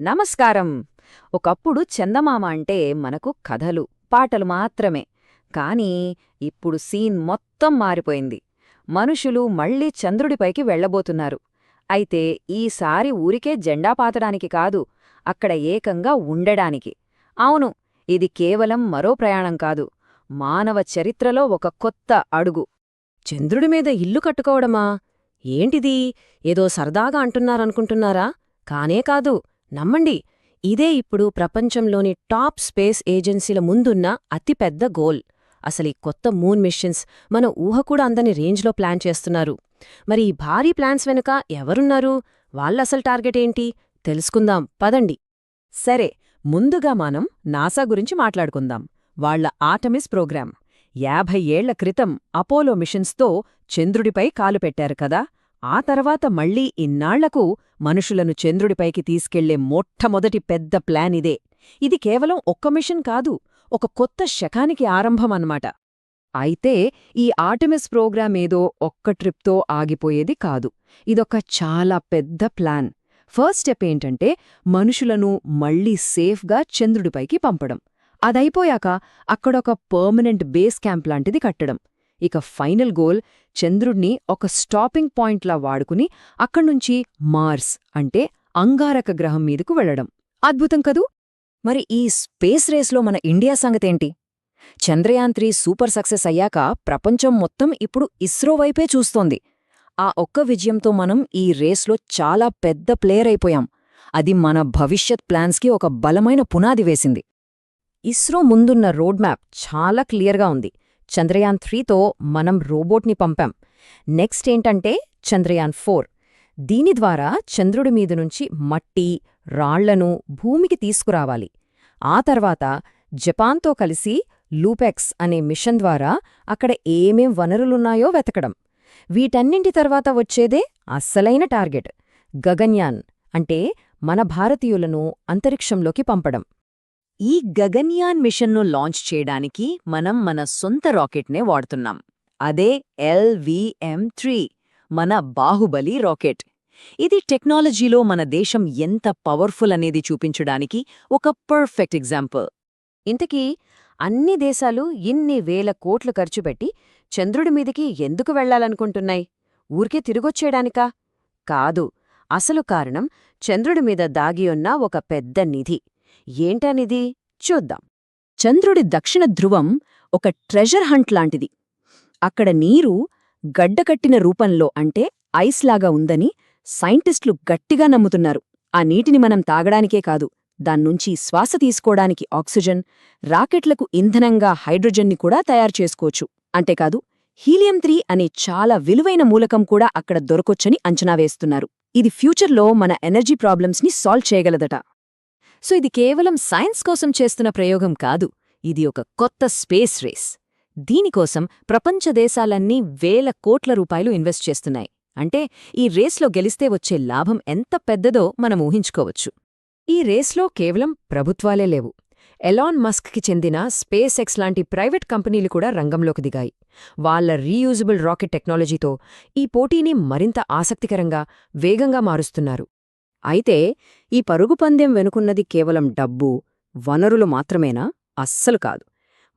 నమస్కారం. ఒకప్పుడు చందమామ అంటే మనకు కథలు, పాటలు మాత్రమే. కానీ ఇప్పుడు సీన్ మొత్తం మారిపోయింది. మనుషులు మళ్ళీ చంద్రుడిపైకి వెళ్లబోతున్నారు. అయితే ఈసారి ఊరికే జెండా పాతడానికి కాదు, అక్కడ ఏకంగా ఉండడానికి. అవును, ఇది కేవలం మరో ప్రయాణం కాదు, మానవ చరిత్రలో ఒక కొత్త అడుగు. చంద్రుడిమీద ఇల్లు కట్టుకోవడమా? ఏంటిది? ఏదో సరదాగా అంటున్నారనుకుంటున్నారా? కానే కాదు, నమ్మండి. ఇదే ఇప్పుడు ప్రపంచంలోని టాప్ స్పేస్ ఏజెన్సీల ముందున్న అతిపెద్ద గోల్. అసలీ కొత్త మూన్ మిషన్స్ మన ఊహ కూడా అందని రేంజ్లో ప్లాన్ చేస్తున్నారు. మరి ఈ భారీ ప్లాన్స్ వెనుక ఎవరున్నారు? వాళ్ళసలు టార్గెట్ ఏంటి? తెలుసుకుందాం పదండి. సరే, ముందుగా మనం నాసా గురించి మాట్లాడుకుందాం. వాళ్ల ఆర్టెమిస్ ప్రోగ్రాం 50 ఏళ్ల క్రితం అపోలో మిషన్స్తో చంద్రుడిపై కాలు పెట్టారు కదా. ఆ తర్వాత మళ్లీ ఇన్నాళ్లకు మనుషులను చంద్రుడిపైకి తీసుకెళ్లే మొట్టమొదటి పెద్ద ప్లాన్ ఇదే. ఇది కేవలం ఒక్క మిషన్ కాదు, ఒక కొత్త శకానికి ఆరంభమన్నమాట. అయితే ఈ ఆర్టెమిస్ ప్రోగ్రామేదో ఒక్క ట్రిప్తో ఆగిపోయేది కాదు. ఇదొక చాలా పెద్ద ప్లాన్. ఫస్ట్ స్టెప్ ఏంటంటే మనుషులను మళ్లీ సేఫ్గా చంద్రుడిపైకి పంపడం. అదైపోయాక అక్కడొక పర్మనెంట్ బేస్ క్యాంప్ లాంటిది కట్టడం. ఇక ఫైనల్ గోల్ చంద్రుడ్ని ఒక స్టాపింగ్ పాయింట్లా వాడుకుని అక్కడ్నుంచి మార్స్ అంటే అంగారక గ్రహం మీదకు వెళ్లడం. అద్భుతం కదూ. మరి ఈ స్పేస్ రేస్లో మన ఇండియా సంగతేంటి? చంద్రయాన్-3 సూపర్ సక్సెస్ అయ్యాక ప్రపంచం మొత్తం ఇప్పుడు ఇస్రో వైపే చూస్తోంది. ఆ ఒక్క విజయంతో మనం ఈ రేస్లో చాలా పెద్ద ప్లేయర్ అయిపోయాం. అది మన భవిష్యత్ ప్లాన్స్కి ఒక బలమైన పునాది వేసింది. ఇస్రో ముందున్న రోడ్ మ్యాప్ చాలా క్లియర్గా ఉంది. చంద్రయాన్-3తో మనం రోబోట్ని పంపాం. నెక్స్ట్ ఏంటంటే చంద్రయాన్-4. దీని ద్వారా చంద్రుడి మీదనుంచి మట్టి, రాళ్లను భూమికి తీసుకురావాలి. ఆ తర్వాత జపాన్తో కలిసి లూపెక్స్ అనే మిషన్ ద్వారా అక్కడ ఏమేం వనరులున్నాయో వెతకడం. వీటన్నింటి తర్వాత వచ్చేదే అస్సలైన టార్గెట్, గగన్యాన్ అంటే మన భారతీయులను అంతరిక్షంలోకి పంపడం. ఈ గగన్యాన్ మిషన్ను లాంచ్ చేయడానికి మనం మన సొంత రాకెట్నే వాడుతున్నాం. అదే LVM-3, మన బాహుబలి రాకెట్. ఇది టెక్నాలజీలో మన దేశం ఎంత పవర్ఫుల్ అనేది చూపించడానికి ఒక పర్ఫెక్ట్ ఎగ్జాంపుల్. ఇంతకీ అన్ని దేశాలు ఇన్ని వేల కోట్లు ఖర్చుపెట్టి చంద్రుడి మీదికి ఎందుకు వెళ్లాలనుకుంటున్నాయి? ఊరికే తిరిగొచ్చేయడానికా? కాదు. అసలు కారణం చంద్రుడి మీద దాగియున్న ఒక పెద్ద నిధి. ఏంటనిది? చూద్దాం. చంద్రుడి దక్షిణ ధ్రువం ఒక ట్రెజర్ హంట్ లాంటిది. అక్కడ నీరు గడ్డకట్టిన రూపంలో అంటే ఐస్లాగా ఉందని సైంటిస్టులు గట్టిగా నమ్ముతున్నారు. ఆ నీటిని మనం తాగడానికే కాదు, దాన్నుంచి శ్వాస తీసుకోవడానికి ఆక్సిజన్, రాకెట్లకు ఇంధనంగా హైడ్రోజన్ని కూడా తయారు చేసుకోవచ్చు. అంతేకాదు, హీలియం-3 అనే చాలా విలువైన మూలకం కూడా అక్కడ దొరకొచ్చని అంచనా వేస్తున్నారు. ఇది ఫ్యూచర్లో మన ఎనర్జీ ప్రాబ్లమ్స్ని సాల్వ్ చేయగలదట. సో ఇది కేవలం సైన్స్ కోసం చేస్తున్న ప్రయోగం కాదు, ఇది ఒక కొత్త స్పేస్ రేస్. దీనికోసం ప్రపంచ దేశాలన్నీ వేల కోట్ల రూపాయలు ఇన్వెస్ట్ చేస్తున్నాయి. అంటే ఈ రేస్లో గెలిస్తే వచ్చే లాభం ఎంత పెద్దదో మనం ఊహించుకోవచ్చు. ఈ రేస్లో కేవలం ప్రభుత్వాలే లేవు. ఎలాన్ మస్క్కి చెందిన స్పేస్ ఎక్స్ లాంటి ప్రైవేట్ కంపెనీలు కూడా రంగంలోకి దిగాయి. వాళ్ల రీయూజబుల్ రాకెట్ టెక్నాలజీతో ఈ పోటీని మరింత ఆసక్తికరంగా, వేగంగా మారుస్తున్నారు. అయితే ఈ పరుగుపందెం వెనుకున్నది కేవలం డబ్బు, వనరులు మాత్రమేనా? అస్సలు కాదు.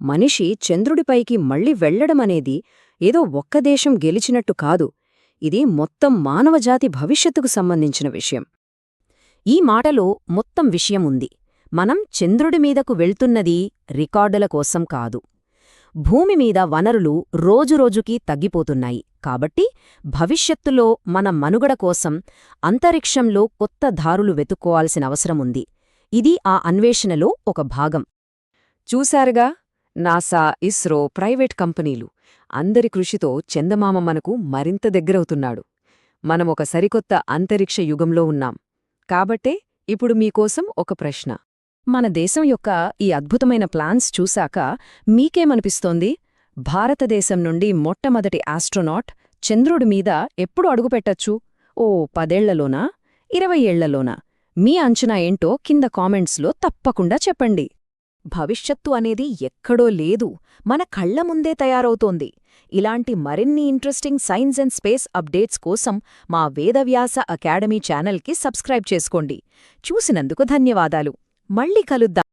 మనిషి చంద్రుడిపైకి మళ్లీ వెళ్లడమనేది ఏదో ఒక్క దేశం గెలిచినట్టు కాదు, ఇది మొత్తం మానవజాతి భవిష్యత్తుకు సంబంధించిన విషయం. ఈ మాటలో మొత్తం విషయం ఉంది. మనం చంద్రుడి మీదకు వెళ్తున్నది రికార్డుల కోసం కాదు. భూమిమీద వనరులు రోజురోజుకీ తగ్గిపోతున్నాయి కాబట్టి భవిష్యత్తులో మన మనుగడ కోసం అంతరిక్షంలో కొత్త దారులు వెతుక్కోవాల్సిన అవసరముంది. ఇది ఆ అన్వేషణలో ఒక భాగం. చూశారుగా, నాసా, ఇస్రో, ప్రైవేట్ కంపెనీలు అందరి కృషితో చందమామ మనకు మరింత దగ్గరవుతున్నాడు. మనమొక సరికొత్త అంతరిక్ష యుగంలో ఉన్నాం. కాబట్టే ఇప్పుడు మీకోసం ఒక ప్రశ్న. మన దేశం యొక్క ఈ అద్భుతమైన ప్లాన్స్ చూశాక మీకేమనిపిస్తోంది? భారతదేశం నుండి మొట్టమొదటి ఆస్ట్రోనాట్ చంద్రుడి మీద ఎప్పుడు అడుగుపెట్టచ్చు? ఓ 10 ఏళ్లలోనా? 20 ఏళ్లలోనా? మీ అంచనా ఏంటో కింద కామెంట్స్లో తప్పకుండా చెప్పండి. భవిష్యత్తు అనేది ఎక్కడో లేదు, మన కళ్ల ముందే తయారవుతోంది. ఇలాంటి మరిన్ని interesting science and space updates కోసం మా వేదవ్యాస అకాడమీ ఛానల్కి సబ్స్క్రైబ్ చేసుకోండి. చూసినందుకు ధన్యవాదాలు. మళ్ళీ కలుద్దాం.